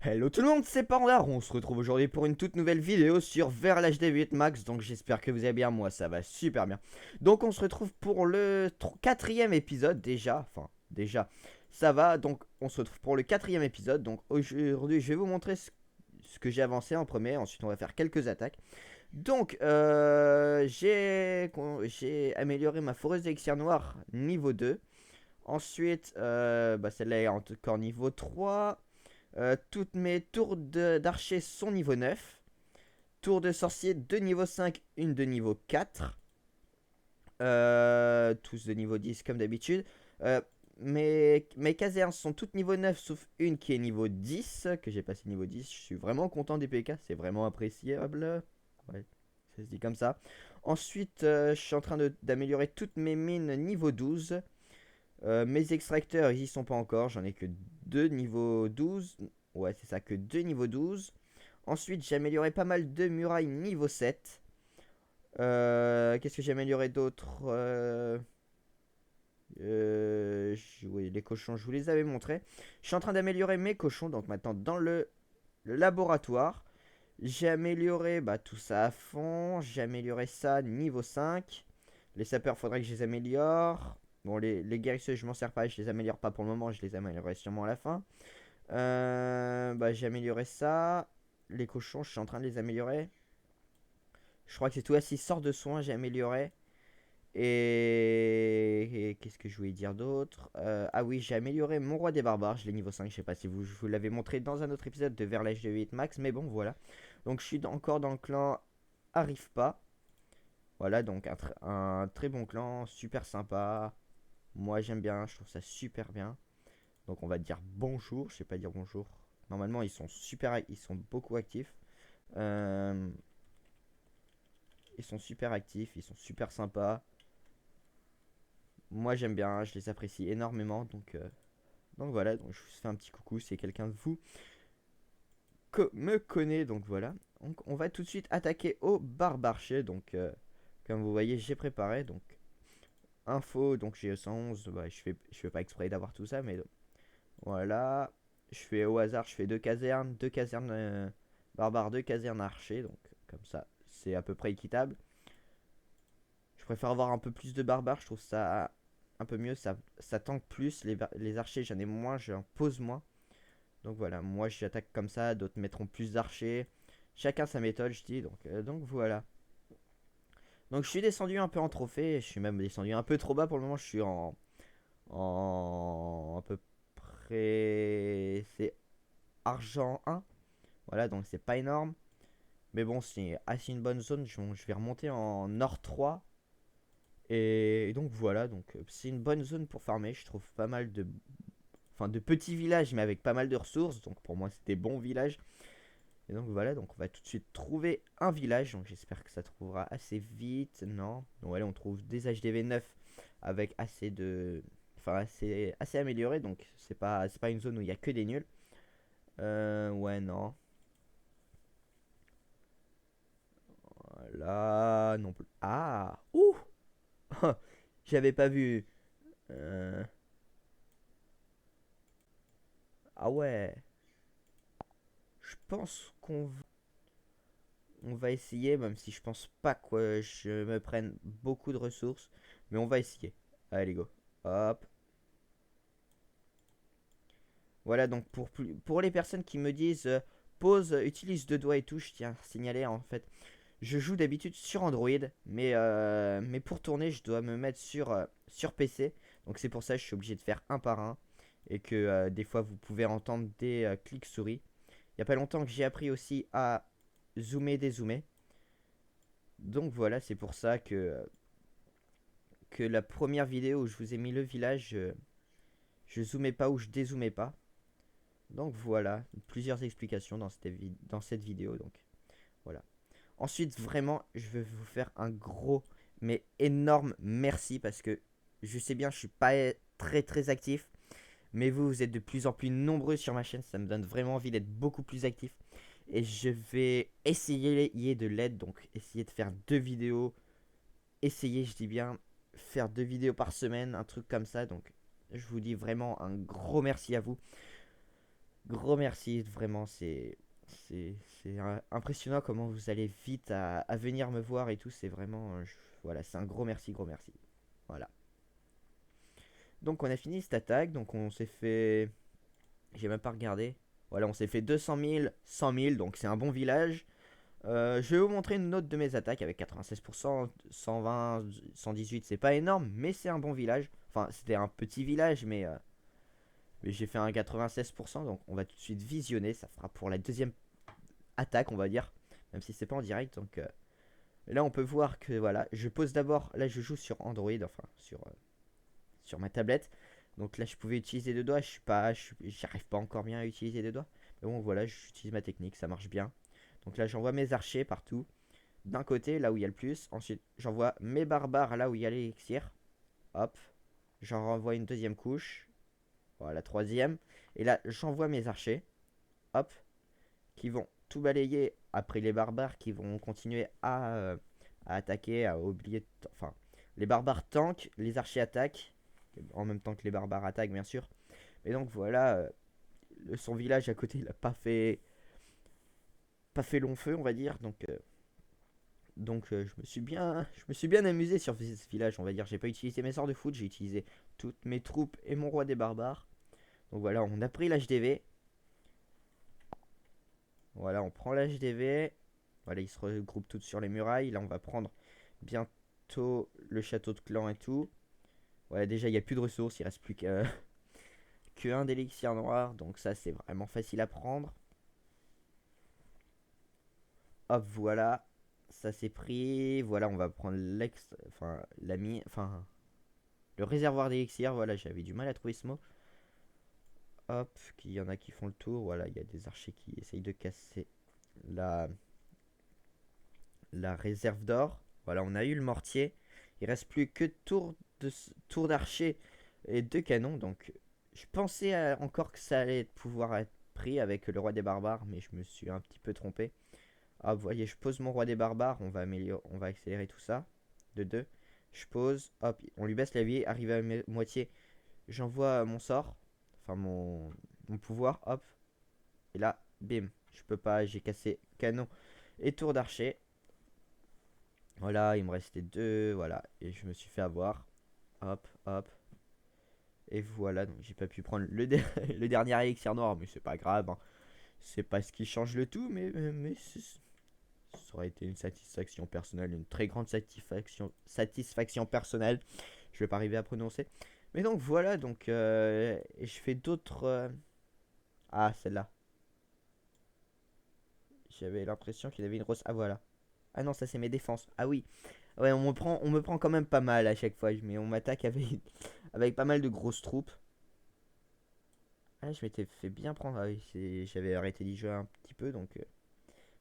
Hello tout le monde, c'est Panda. On se retrouve aujourd'hui pour une toute nouvelle vidéo sur vers l'HD 8 Max. Donc j'espère que vous allez bien, moi ça va super bien. Donc on se retrouve pour le quatrième épisode déjà. Enfin déjà ça va, donc on se retrouve pour le quatrième épisode. Donc aujourd'hui je vais vous montrer ce que j'ai avancé en premier. Ensuite on va faire quelques attaques. Donc j'ai amélioré ma foreuse d'élixir noir niveau 2. Ensuite celle-là est encore niveau 3. Toutes mes tours d'archer sont niveau 9. Tour de sorcier de niveau 5, une de niveau 4. Tous de niveau 10 comme d'habitude. Euh, mes casernes sont toutes niveau 9 sauf une qui est niveau 10. Que j'ai passé niveau 10. Je suis vraiment content des PK. C'est vraiment appréciable. Ouais, ça se dit comme ça. Ensuite, je suis en train d'améliorer toutes mes mines niveau 12. Mes extracteurs, ils y sont pas encore. J'en ai que 2 niveau 12. Ouais, c'est ça, que 2 niveau 12. Ensuite, j'ai amélioré pas mal de murailles niveau 7. Qu'est-ce que j'ai amélioré d'autre Oui, les cochons, je vous les avais montrés. Je suis en train d'améliorer mes cochons. Donc maintenant, dans le laboratoire, j'ai amélioré tout ça à fond. J'ai amélioré ça niveau 5. Les sapeurs, faudrait que je les améliore. Bon, les guérisseurs, je m'en sers pas. Je les améliore pas pour le moment. Je les améliorerai sûrement à la fin. J'ai amélioré ça. Les cochons, je suis en train de les améliorer. Je crois que c'est tout. 6 sortes de soins, j'ai amélioré. Et qu'est-ce que je voulais dire d'autre Ah oui, j'ai amélioré mon roi des barbares. Je l'ai niveau 5. Je sais pas si je vous l'avais montré dans un autre épisode de Vers l'âge de 8 Max. Mais bon, voilà. Donc, je suis encore dans le clan Arrive pas. Voilà, donc un très bon clan. Super sympa. Moi, j'aime bien. Je trouve ça super bien. Donc on va dire bonjour, je sais pas dire bonjour. Normalement ils sont ils sont beaucoup actifs. Euh, Ils sont super actifs, ils sont super sympas. Moi j'aime bien, je les apprécie énormément. Donc voilà, donc je vous fais un petit coucou, c'est quelqu'un de vous que me connaît, donc voilà. Donc on va tout de suite attaquer au barbarché. Comme vous voyez j'ai préparé. Donc info, donc j'ai 111, je fais pas exprès d'avoir tout ça, mais voilà. Je fais au hasard, je fais deux casernes barbares, deux casernes archers. Donc comme ça, c'est à peu près équitable. Je préfère avoir un peu plus de barbares, je trouve ça un peu mieux. Ça tank plus. Les archers, j'en ai moins, j'en pose moins. Donc voilà, moi j'attaque comme ça, d'autres mettront plus d'archers. Chacun sa méthode, je dis. Donc voilà. Donc je suis descendu un peu en trophée. Je suis même descendu un peu trop bas pour le moment. Je suis en à peu près. C'est argent 1. Voilà, donc c'est pas énorme. Mais bon, c'est assez une bonne zone. Je vais remonter en Or 3. Et donc voilà, c'est une bonne zone pour farmer. Je trouve pas mal de petits villages, mais avec pas mal de ressources. Donc pour moi, c'est des bons villages. Et donc voilà, donc on va tout de suite trouver un village. Donc j'espère que ça trouvera assez vite. Non. Donc voilà, on trouve des HDV 9 avec assez de. Enfin, assez amélioré. Donc c'est pas une zone où il y a que des nuls. Ouais, non. Là, non plus. Ah! Ouh! J'avais pas vu. Euh, Ah ouais. Je pense on va essayer, même si je pense pas que je me prenne beaucoup de ressources. Mais on va essayer. Allez, go. Hop. Voilà, donc pour les personnes qui me disent pause, utilise deux doigts et tout, je tiens à signaler en fait. Je joue d'habitude sur Android, mais pour tourner, je dois me mettre sur PC. Donc c'est pour ça que je suis obligé de faire un par un. Et que des fois, vous pouvez entendre des clics souris. Il n'y a pas longtemps que j'ai appris aussi à zoomer, dézoomer. Donc voilà, c'est pour ça que la première vidéo où je vous ai mis le village, je zoomais pas ou je dézoomais pas. Donc voilà, plusieurs explications dans cette vidéo. Donc voilà. Ensuite, vraiment, je veux vous faire un gros, mais énorme merci parce que je sais bien, je suis pas très très actif. Mais vous êtes de plus en plus nombreux sur ma chaîne. Ça me donne vraiment envie d'être beaucoup plus actif. Et je vais essayer de l'aide. Donc, essayer de faire deux vidéos. Essayer, je dis bien, faire deux vidéos par semaine. Un truc comme ça. Donc, je vous dis vraiment un gros merci à vous. Gros merci, vraiment, c'est impressionnant comment vous allez vite à venir me voir et tout. C'est vraiment, voilà, c'est un gros merci, gros merci. Voilà. Donc on a fini cette attaque, donc on s'est fait, j'ai même pas regardé. Voilà, on s'est fait 200 000, 100 000, donc c'est un bon village. Je vais vous montrer une note de mes attaques avec 96%, 120, 118, c'est pas énorme, mais c'est un bon village. Enfin, c'était un petit village, mais j'ai fait un 96%, donc on va tout de suite visionner. Ça fera pour la deuxième attaque, on va dire, même si c'est pas en direct. Donc là, on peut voir que voilà, je pose d'abord. Là, je joue sur Android, enfin sur ma tablette. Donc là, je pouvais utiliser deux doigts. J'arrive pas encore bien à utiliser deux doigts. Mais bon, voilà, j'utilise ma technique, ça marche bien. Donc là, j'envoie mes archers partout. D'un côté, là où il y a le plus. Ensuite, j'envoie mes barbares là où il y a l'élixir. Hop. J'en renvoie une deuxième couche. Voilà, troisième. Et là, j'envoie mes archers. Hop. Qui vont tout balayer après les barbares qui vont continuer à attaquer, à oublier. Enfin, les barbares tankent, les archers attaquent. En même temps que les barbares attaquent, bien sûr. Et donc voilà, son village à côté, il a pas fait long feu, on va dire. Donc, je me suis bien amusé sur ce village, on va dire. J'ai pas utilisé mes sorts de foot, j'ai utilisé toutes mes troupes et mon roi des barbares. Donc voilà, on a pris l'HDV. Voilà, on prend l'HDV. Voilà, ils se regroupent toutes sur les murailles. Là, on va prendre bientôt le château de clan et tout. Voilà, déjà, il n'y a plus de ressources. Il reste plus qu'un d'élixir noir. Donc ça, c'est vraiment facile à prendre. Hop, voilà. Ça, c'est pris. Voilà, on va prendre enfin, enfin, le réservoir d'élixir. Voilà, j'avais du mal à trouver ce mot. Hop, il y en a qui font le tour. Voilà, il y a des archers qui essayent de casser la, la réserve d'or. Voilà, on a eu le mortier. Il reste plus que tour d'archer et deux canons. Donc, je pensais encore que ça allait pouvoir être pris avec le roi des barbares, mais je me suis un petit peu trompé. Ah, vous voyez, je pose mon roi des barbares. On va accélérer tout ça. De 2. Je pose. Hop, on lui baisse la vie. Arrivé à moitié, j'envoie mon sort. Enfin, mon pouvoir. Hop. Et là, bim. Je peux pas. J'ai cassé canon et tour d'archer. Voilà, il me restait deux, voilà, et je me suis fait avoir. Hop, hop. Et voilà, donc j'ai pas pu prendre le dernier élixir noir, mais c'est pas grave, hein. C'est pas ce qui change le tout, mais ça aurait été une satisfaction personnelle, une très grande satisfaction personnelle. Je vais pas arriver à prononcer. Mais donc voilà, donc et je fais d'autres. Ah, celle-là. J'avais l'impression qu'il y avait une rose. Ah voilà. Ah non, ça c'est mes défenses. Ah oui. Ouais, on me prend quand même pas mal à chaque fois, mais on m'attaque avec pas mal de grosses troupes. Ah, je m'étais fait bien prendre. Ah oui, j'avais arrêté d'y jouer un petit peu, donc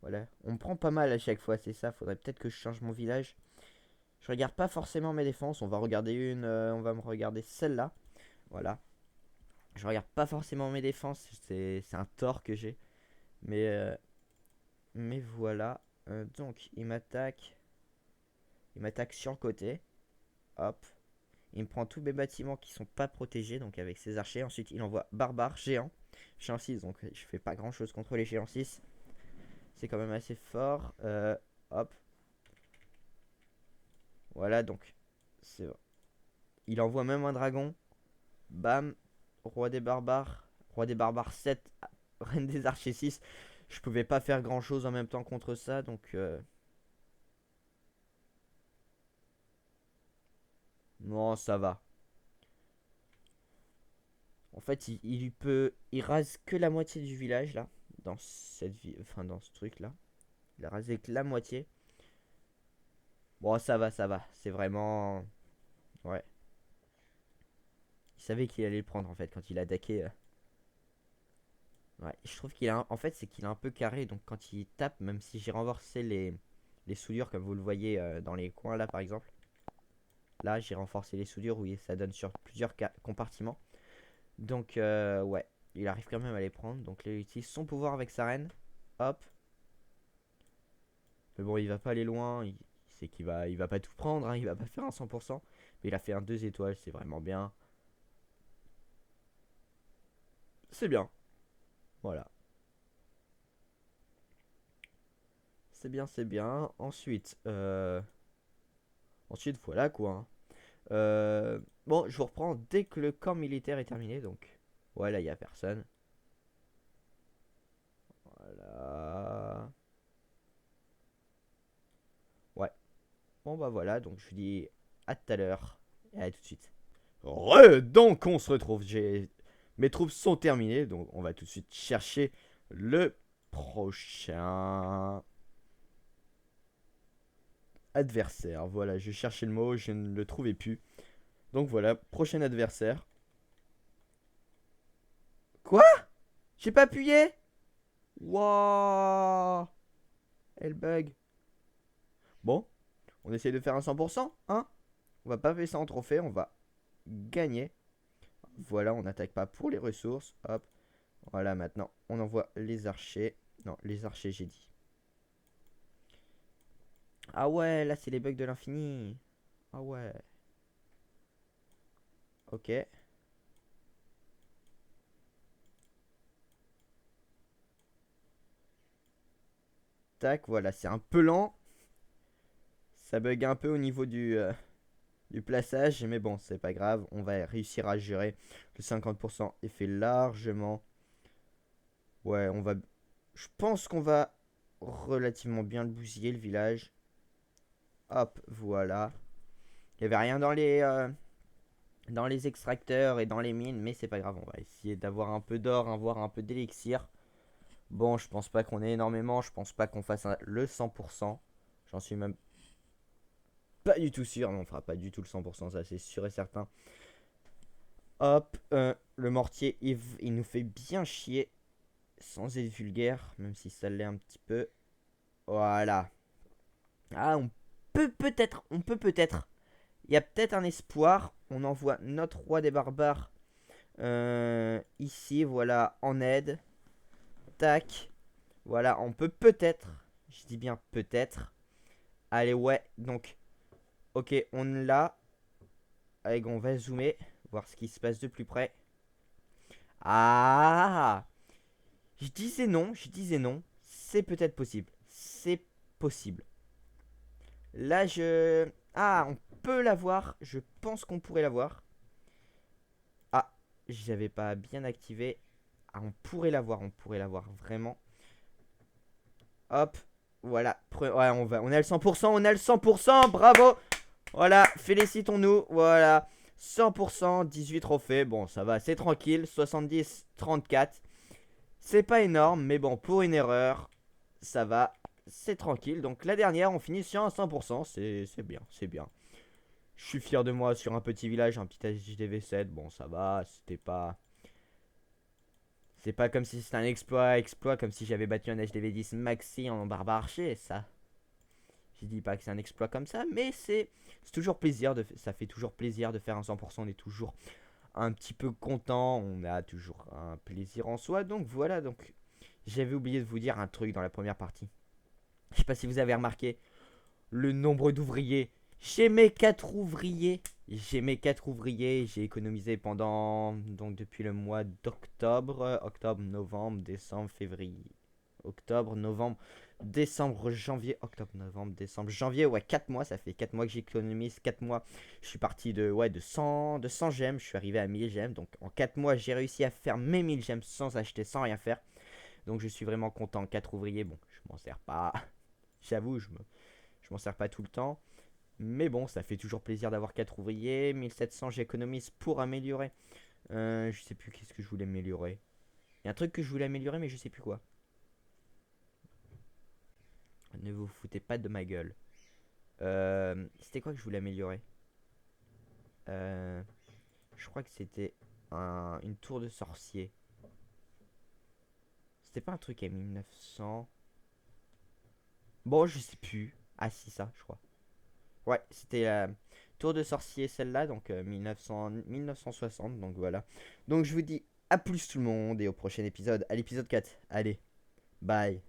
voilà. On me prend pas mal à chaque fois, c'est ça. Faudrait peut-être que je change mon village. Je regarde pas forcément mes défenses. On va me regarder celle-là. Voilà. Je regarde pas forcément mes défenses. C'est un tort que j'ai. Mais, euh, mais voilà. Donc, il m'attaque. Il m'attaque sur le côté. Hop. Il me prend tous mes bâtiments qui sont pas protégés, donc avec ses archers. Ensuite, il envoie barbare, géant. Géant 6, donc je fais pas grand chose contre les géants 6. C'est quand même assez fort. Hop. Voilà, donc. C'est... Il envoie même un dragon. Bam. Roi des barbares. Roi des barbares 7. Reine des archers 6. Je pouvais pas faire grand chose en même temps contre ça, donc. Non, ça va. En fait, il rase que la moitié du village là. Enfin, dans ce truc là. Il a rasé que la moitié. Bon, ça va, ça va. C'est vraiment. Ouais. Il savait qu'il allait le prendre en fait quand il a attaqué. Ouais. Je trouve qu'il a. En fait, c'est qu'il est un peu carré. Donc quand il tape, même si j'ai renforcé les soudures, comme vous le voyez dans les coins là par exemple. Là, j'ai renforcé les soudures. Oui, ça donne sur plusieurs compartiments. Donc, ouais. Il arrive quand même à les prendre. Donc là, il utilise son pouvoir avec sa reine. Hop. Mais bon, il va pas aller loin. Il sait il va pas tout prendre, hein. Il va pas faire un 100%. Mais il a fait un 2 étoiles. C'est vraiment bien. C'est bien. Voilà. C'est bien, c'est bien. Ensuite, voilà quoi, hein. Bon, je vous reprends dès que le camp militaire est terminé. Donc, voilà, il n'y a personne. Voilà. Ouais. Bon, bah voilà. Donc, je vous dis à tout à l'heure. Et à tout de suite. Donc, on se retrouve. Mes troupes sont terminées. Donc, on va tout de suite chercher le prochain adversaire. Voilà, je cherchais le mot. Je ne le trouvais plus. Donc, voilà. Prochain adversaire. Quoi? J'ai pas appuyé? Wouah! Elle bug. Bon, on essaye de faire un 100%, hein? On va pas faire ça en trophée, on va gagner. Voilà, on n'attaque pas pour les ressources. Hop. Voilà, maintenant, on envoie les archers. Non, les archers, j'ai dit. Ah ouais, là, c'est les bugs de l'infini. Ah ouais. Ok. Tac, voilà, c'est un peu lent. Ça bug un peu au niveau du plaçage, mais bon, c'est pas grave. On va réussir à gérer. Le 50% est fait largement. Ouais, on va. Je pense qu'on va relativement bien le bousiller, le village. Hop, voilà. Il n'y avait rien dans les extracteurs et dans les mines, mais c'est pas grave. On va essayer d'avoir un peu d'or, avoir un peu d'élixir. Bon, je pense pas qu'on ait énormément. Je pense pas qu'on fasse le 100%. J'en suis même pas du tout sûr. Non, on fera pas du tout le 100%, ça c'est sûr et certain. Hop, le mortier, il nous fait bien chier. Sans être vulgaire, même si ça l'est un petit peu. Voilà. Ah, on peut peut-être. Il y a peut-être un espoir. On envoie notre roi des barbares ici, voilà, en aide. Tac. Voilà, on peut peut-être. Je dis bien peut-être. Allez, ouais, donc. Ok, on l'a. Allez, on va zoomer. Voir ce qui se passe de plus près. Ah! Je disais non, je disais non. C'est peut-être possible. C'est possible. Là, je. Ah, on peut l'avoir. Je pense qu'on pourrait l'avoir. Ah, je n'avais pas bien activé. Ah, on pourrait l'avoir vraiment. Hop, voilà. Ouais, on a le 100%, on a le 100%, bravo. Voilà, félicitons-nous. Voilà, 100%, 18 trophées. Bon, ça va, c'est tranquille. 70, 34. C'est pas énorme, mais bon, pour une erreur, ça va. C'est tranquille. Donc la dernière, on finit sur un 100%. C'est bien, c'est bien. Je suis fier de moi sur un petit village, un petit HDV7. Bon, ça va, c'était pas. C'est pas comme si c'était un exploit, comme si j'avais battu un HDV10 maxi en barbare archer, ça. Je dis pas que c'est un exploit comme ça, mais c'est toujours plaisir, ça fait toujours plaisir de faire un 100%, on est toujours un petit peu content, on a toujours un plaisir en soi, donc voilà, donc j'avais oublié de vous dire un truc dans la première partie. Je sais pas si vous avez remarqué, le nombre d'ouvriers. J'ai mes 4 ouvriers. J'ai mes 4 ouvriers. J'ai économisé pendant. Donc depuis le mois d'octobre. Octobre, novembre, décembre, février. Octobre, novembre, décembre, janvier. Octobre, novembre, décembre, janvier. Ouais, 4 mois. Ça fait 4 mois que j'économise. 4 mois. Je suis parti de 100 gemmes. Je suis arrivé à 1000 gemmes. Donc en 4 mois, j'ai réussi à faire mes 1000 gemmes sans acheter, sans rien faire. Donc je suis vraiment content. 4 ouvriers. Bon, je m'en sers pas. J'avoue, je m'en sers pas tout le temps. Mais bon, ça fait toujours plaisir d'avoir 4 ouvriers. 1700, j'économise pour améliorer. Je sais plus qu'est-ce que je voulais améliorer. Il y a un truc que je voulais améliorer, mais je sais plus quoi. Ne vous foutez pas de ma gueule. C'était quoi que je voulais améliorer? euh, Je crois que c'était une tour de sorcier. C'était pas un truc à 1900. Bon, je sais plus. Ah, si, ça, je crois. Ouais, c'était la tour de sorcier, celle-là, donc 1960, donc voilà. Donc je vous dis à plus tout le monde et au prochain épisode, à l'épisode 4. Allez, bye.